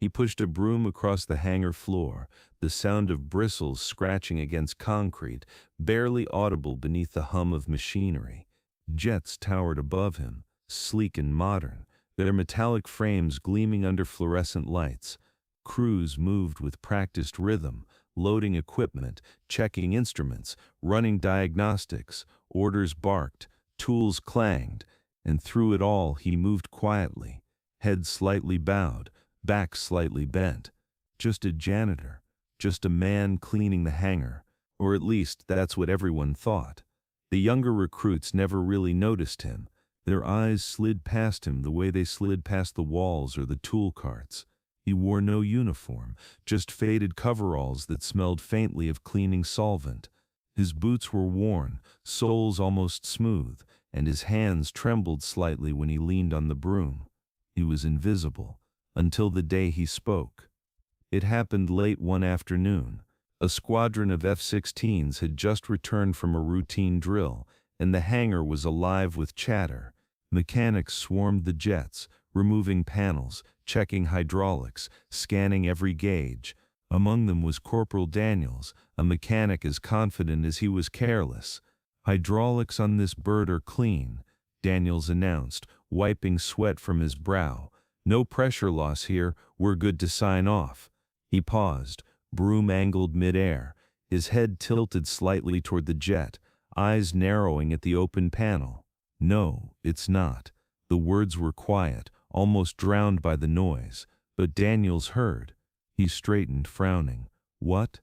He pushed a broom across the hangar floor, the sound of bristles scratching against concrete, barely audible beneath the hum of machinery. Jets towered above him, sleek and modern, their metallic frames gleaming under fluorescent lights. Crews moved with practiced rhythm, loading equipment, checking instruments, running diagnostics. Orders barked, tools clanged, and through it all he moved quietly, head slightly bowed, back slightly bent. Just a janitor, just a man cleaning the hangar, or at least that's what everyone thought. The younger recruits never really noticed him. Their eyes slid past him the way they slid past the walls or the tool carts. He wore no uniform, just faded coveralls that smelled faintly of cleaning solvent. His boots were worn, soles almost smooth, and his hands trembled slightly when he leaned on the broom. He was invisible, until the day he spoke. It happened late one afternoon. A squadron of F-16s had just returned from a routine drill, and the hangar was alive with chatter. Mechanics swarmed the jets, removing panels, checking hydraulics, scanning every gauge. Among them was Corporal Daniels, a mechanic as confident as he was careless. "Hydraulics on this bird are clean," Daniels announced, wiping sweat from his brow. "No pressure loss here, we're good to sign off." He paused, broom angled mid-air, his head tilted slightly toward the jet, eyes narrowing at the open panel. "No, it's not." The words were quiet, almost drowned by the noise, but Daniels heard. He straightened, frowning. "What?"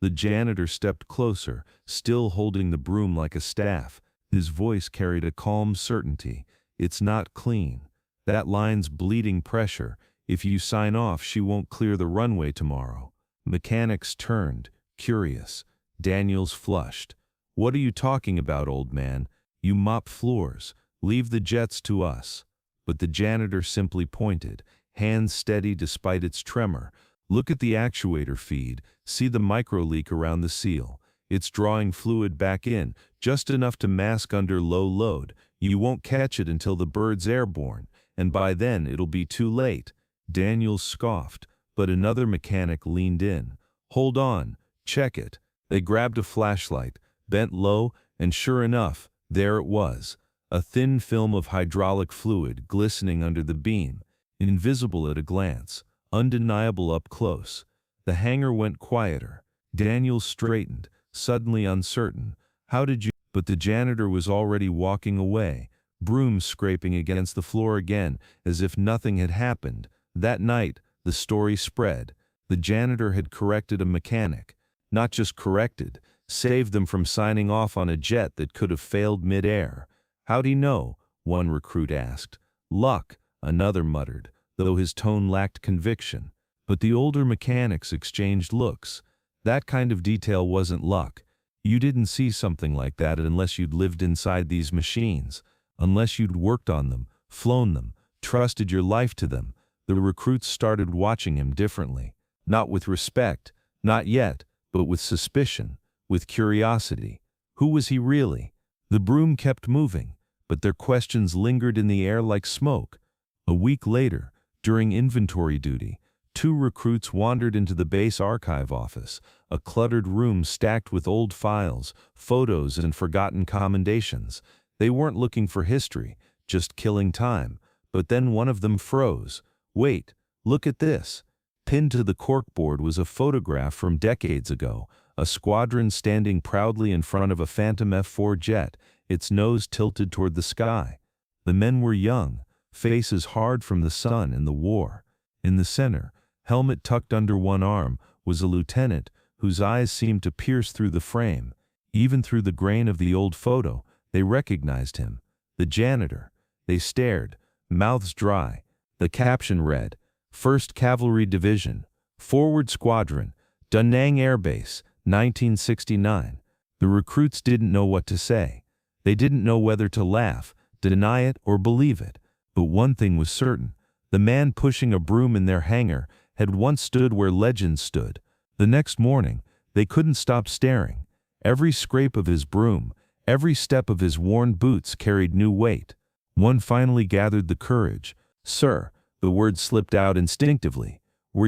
The janitor stepped closer, still holding the broom like a staff. His voice carried a calm certainty. "It's not clean. That line's bleeding pressure. If you sign off, she won't clear the runway tomorrow." Mechanics turned, curious. Daniels flushed. "What are you talking about, old man? You mop floors. Leave the jets to us." But the janitor simply pointed, hands steady despite its tremor. "Look at the actuator feed. See the micro leak around the seal. It's drawing fluid back in, just enough to mask under low load. You won't catch it until the bird's airborne, and by then it'll be too late." Daniels scoffed, but another mechanic leaned in. "Hold on, check it." They grabbed a flashlight, bent low, and sure enough, there it was. A thin film of hydraulic fluid glistening under the beam, invisible at a glance, undeniable up close. The hangar went quieter. Daniels straightened, suddenly uncertain. "How did you—" But the janitor was already walking away, broom scraping against the floor again, as if nothing had happened. That night, the story spread. The janitor had corrected a mechanic. Not just corrected, saved them from signing off on a jet that could have failed mid-air. "How'd he know?" one recruit asked. "Luck," another muttered, though his tone lacked conviction. But the older mechanics exchanged looks. That kind of detail wasn't luck. You didn't see something like that unless you'd lived inside these machines, unless you'd worked on them, flown them, trusted your life to them. The recruits started watching him differently. Not with respect, not yet, but with suspicion, with curiosity. Who was he really? The broom kept moving, but their questions lingered in the air like smoke. A week later, during inventory duty, 2 recruits wandered into the base archive office, a cluttered room stacked with old files, photos, and forgotten commendations. They weren't looking for history, just killing time. But then one of them froze. "Wait, look at this." Pinned to the corkboard was a photograph from decades ago, a squadron standing proudly in front of a Phantom F-4 jet, its nose tilted toward the sky. The men were young, faces hard from the sun and the war. In the center, helmet tucked under one arm, was a lieutenant whose eyes seemed to pierce through the frame. Even through the grain of the old photo, they recognized him. The janitor. They stared, mouths dry. The caption read, "1st Cavalry Division, Forward Squadron, Da Nang Air Base, 1969. The recruits didn't know what to say. They didn't know whether to laugh, deny it, or believe it. But one thing was certain. The man pushing a broom in their hangar had once stood where legends stood. The next morning, they couldn't stop staring. Every scrape of his broom, every step of his worn boots carried new weight. One finally gathered the courage. "Sir," the word slipped out instinctively. Were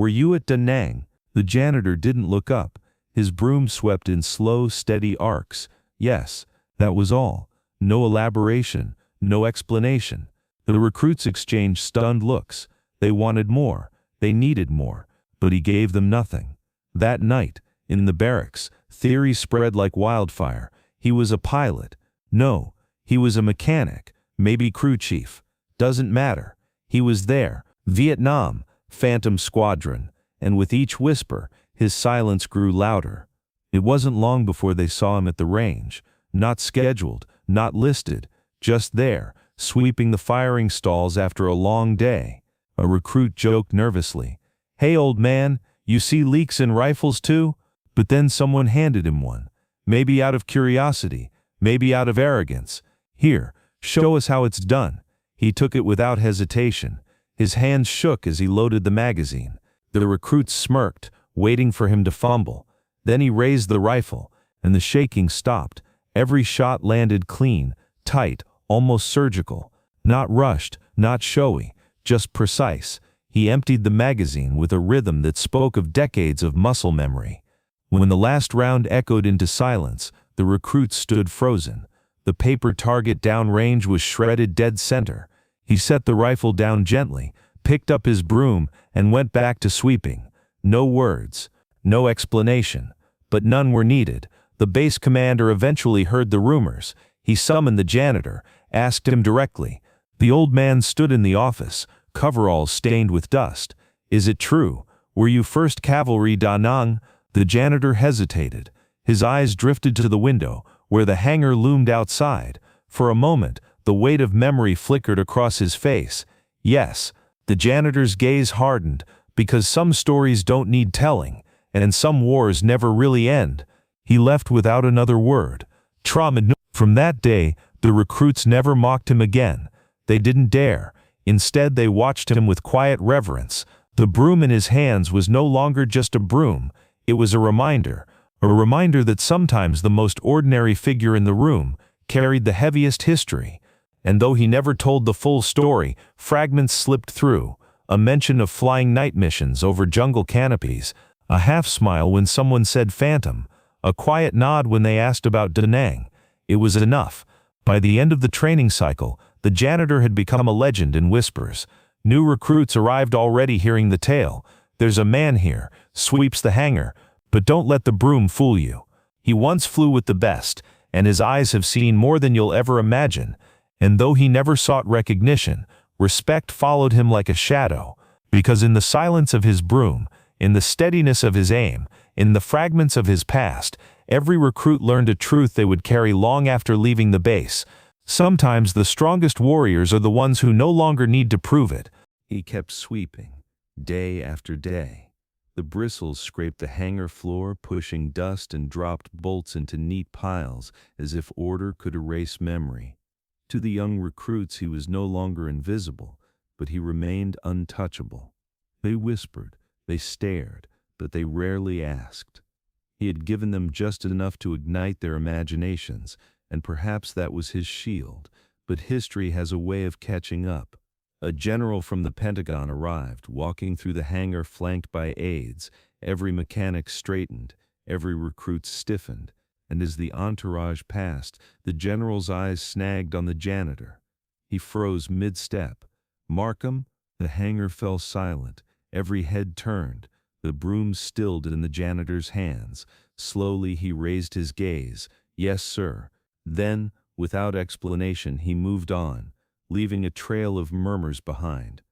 you at Da Nang?" The janitor didn't look up. His broom swept in slow, steady arcs. Yes, that was all. No elaboration, no explanation. The recruits exchanged stunned looks. They wanted more. They needed more. But he gave them nothing. That night, in the barracks, theories spread like wildfire. He was a pilot. No, he was a mechanic, maybe crew chief. Doesn't matter. He was there. Vietnam, Phantom Squadron. And with each whisper, his silence grew louder. It wasn't long before they saw him at the range. Not scheduled, not listed, just there, sweeping the firing stalls after a long day. A recruit joked nervously, "Hey old man, you see leaks in rifles too?" But then someone handed him one. Maybe out of curiosity, maybe out of arrogance. "Here, show us how it's done." He took it without hesitation. His hands shook as he loaded the magazine. The recruits smirked, waiting for him to fumble. Then he raised the rifle, and the shaking stopped. Every shot landed clean, tight, almost surgical. Not rushed, not showy, just precise. He emptied the magazine with a rhythm that spoke of decades of muscle memory. When the last round echoed into silence, the recruits stood frozen. The paper target downrange was shredded dead center. He set the rifle down gently, picked up his broom, and went back to sweeping. No words, no explanation. But none were needed. The base commander eventually heard the rumors. He summoned the janitor, asked him directly. The old man stood in the office, coveralls stained with dust. "Is it true? Were you 1st Cavalry Da Nang?" The janitor hesitated. His eyes drifted to the window, where the hangar loomed outside. For a moment, the weight of memory flickered across his face. Yes. The janitor's gaze hardened, because some stories don't need telling, and some wars never really end. He left without another word. Trauma. From that day, the recruits never mocked him again. They didn't dare. Instead, they watched him with quiet reverence. The broom in his hands was no longer just a broom. It was a reminder that sometimes the most ordinary figure in the room carried the heaviest history. And though he never told the full story, fragments slipped through. A mention of flying night missions over jungle canopies, a half smile when someone said Phantom, a quiet nod when they asked about Da Nang. It was enough. By the end of the training cycle, the janitor had become a legend in whispers. New recruits arrived already hearing the tale. "There's a man here, sweeps the hangar, but don't let the broom fool you. He once flew with the best, and his eyes have seen more than you'll ever imagine." And though he never sought recognition, respect followed him like a shadow, because in the silence of his broom, in the steadiness of his aim, in the fragments of his past, every recruit learned a truth they would carry long after leaving the base. Sometimes the strongest warriors are the ones who no longer need to prove it. He kept sweeping, day after day. The bristles scraped the hangar floor, pushing dust and dropped bolts into neat piles, as if order could erase memory. To the young recruits he was no longer invisible, but he remained untouchable. They whispered, they stared, but they rarely asked. He had given them just enough to ignite their imaginations, and perhaps that was his shield. But history has a way of catching up. A general from the Pentagon arrived, walking through the hangar flanked by aides. Every mechanic straightened, every recruit stiffened. And as the entourage passed, the general's eyes snagged on the janitor. He froze mid-step. "Markham?" The hangar fell silent. Every head turned. The broom stilled in the janitor's hands. Slowly he raised his gaze. "Yes, sir." Then, without explanation, he moved on, leaving a trail of murmurs behind.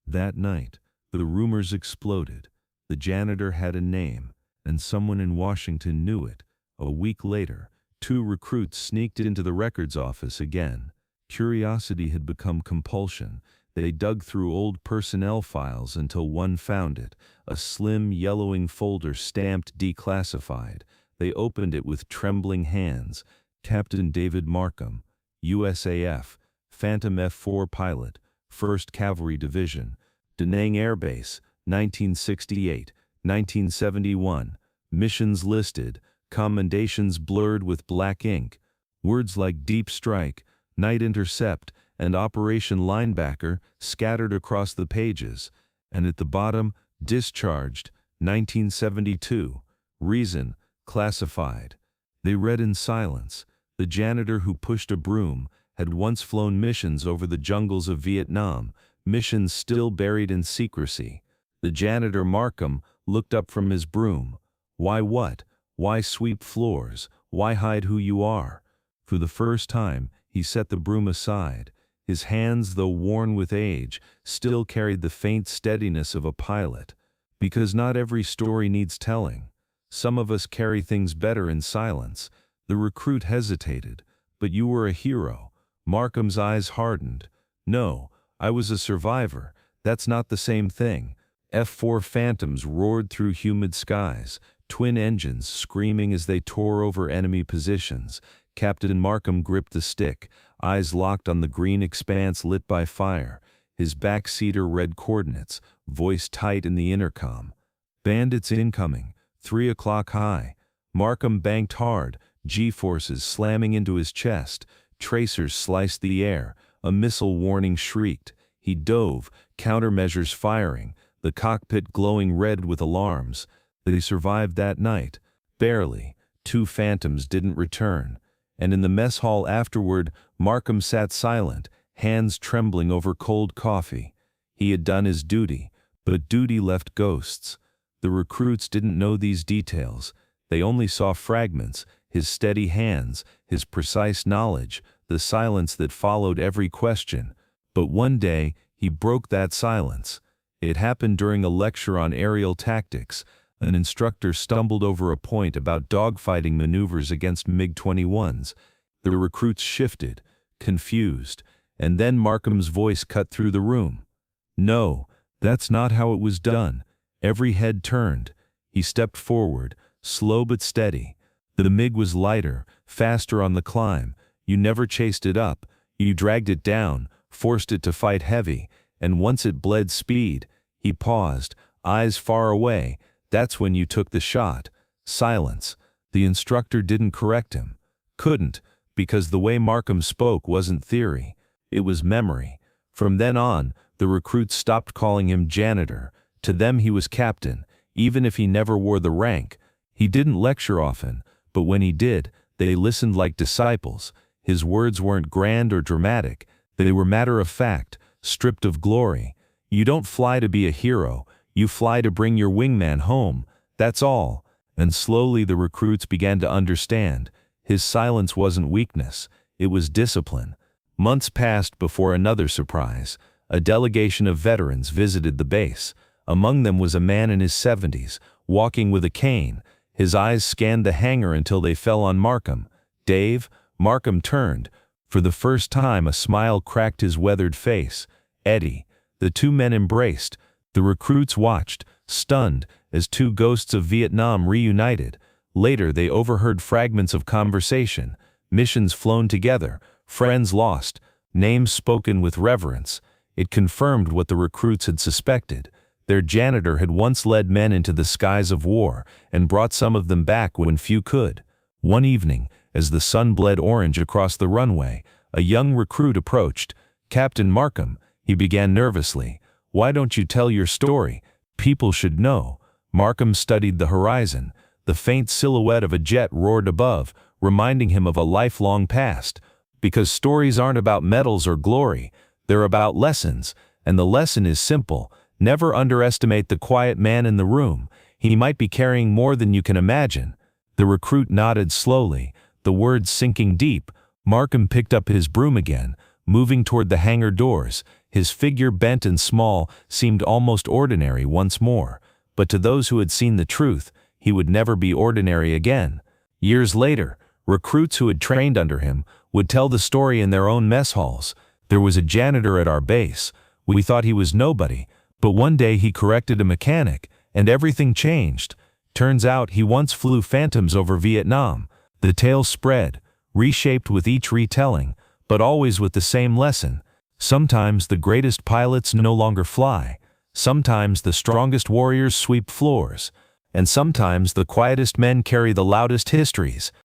That night, the rumors exploded. The janitor had a name, and someone in Washington knew it. A week later, 2 recruits sneaked into the records office again. Curiosity had become compulsion. They dug through old personnel files until one found it, a slim, yellowing folder stamped Declassified. They opened it with trembling hands. Captain David Markham, USAF, Phantom F-4 pilot, 1st Cavalry Division, Da Nang Air Base, 1968, 1971, missions listed, commendations blurred with black ink, words like Deep Strike, Night Intercept, and Operation Linebacker scattered across the pages, and at the bottom, Discharged, 1972. Reason, classified. They read in silence. The janitor who pushed a broom had once flown missions over the jungles of Vietnam, missions still buried in secrecy. The janitor Markham looked up from his broom. Why what? Why sweep floors? Why hide who you are? For the first time, he set the broom aside. His hands, though worn with age, still carried the faint steadiness of a pilot. Because not every story needs telling. Some of us carry things better in silence. The recruit hesitated. But you were a hero. Markham's eyes hardened. No, I was a survivor. That's not the same thing. F-4 Phantoms roared through humid skies, twin engines screaming as they tore over enemy positions. Captain Markham gripped the stick, eyes locked on the green expanse lit by fire. His backseater read coordinates, voice tight in the intercom. Bandits incoming, 3 o'clock high. Markham banked hard, G-forces slamming into his chest. Tracers sliced the air, a missile warning shrieked. He dove, countermeasures firing, the cockpit glowing red with alarms. They survived that night. Barely. 2 Phantoms didn't return. And in the mess hall afterward, Markham sat silent, hands trembling over cold coffee. He had done his duty, but duty left ghosts. The recruits didn't know these details. They only saw fragments, his steady hands, his precise knowledge, the silence that followed every question. But one day, he broke that silence. It happened during a lecture on aerial tactics. An instructor stumbled over a point about dogfighting maneuvers against MiG-21s. The recruits shifted, confused, and then Markham's voice cut through the room. No, that's not how it was done. Every head turned. He stepped forward, slow but steady. The MiG was lighter, faster on the climb. You never chased it up. You dragged it down, forced it to fight heavy, and once it bled speed, he paused, eyes far away. That's when you took the shot. Silence. The instructor didn't correct him. Couldn't, because the way Markham spoke wasn't theory. It was memory. From then on, the recruits stopped calling him janitor. To them he was captain, even if he never wore the rank. He didn't lecture often, but when he did, they listened like disciples. His words weren't grand or dramatic. They were matter of fact, stripped of glory. You don't fly to be a hero. You fly to bring your wingman home. That's all. And slowly the recruits began to understand. His silence wasn't weakness. It was discipline. Months passed before another surprise. A delegation of veterans visited the base. Among them was a man in his 70s, walking with a cane. His eyes scanned the hangar until they fell on Markham. Dave? Markham turned. For the first time a smile cracked his weathered face. Eddie. The two men embraced. The recruits watched, stunned, as two ghosts of Vietnam reunited. Later they overheard fragments of conversation, missions flown together, friends lost, names spoken with reverence. It confirmed what the recruits had suspected. Their janitor had once led men into the skies of war and brought some of them back when few could. One evening, as the sun bled orange across the runway, a young recruit approached. "Captain Markham," he began nervously. "Why don't you tell your story? People should know." Markham studied the horizon. The faint silhouette of a jet roared above, reminding him of a lifelong past. Because stories aren't about medals or glory. They're about lessons, and the lesson is simple. Never underestimate the quiet man in the room. He might be carrying more than you can imagine. The recruit nodded slowly, the words sinking deep. Markham picked up his broom again, moving toward the hangar doors. His figure, bent and small, seemed almost ordinary once more. But to those who had seen the truth, he would never be ordinary again. Years later, recruits who had trained under him would tell the story in their own mess halls. "There was a janitor at our base. We thought he was nobody, but one day he corrected a mechanic, and everything changed. Turns out he once flew Phantoms over Vietnam." The tale spread, reshaped with each retelling, but always with the same lesson. Sometimes the greatest pilots no longer fly. Sometimes the strongest warriors sweep floors. And sometimes the quietest men carry the loudest histories.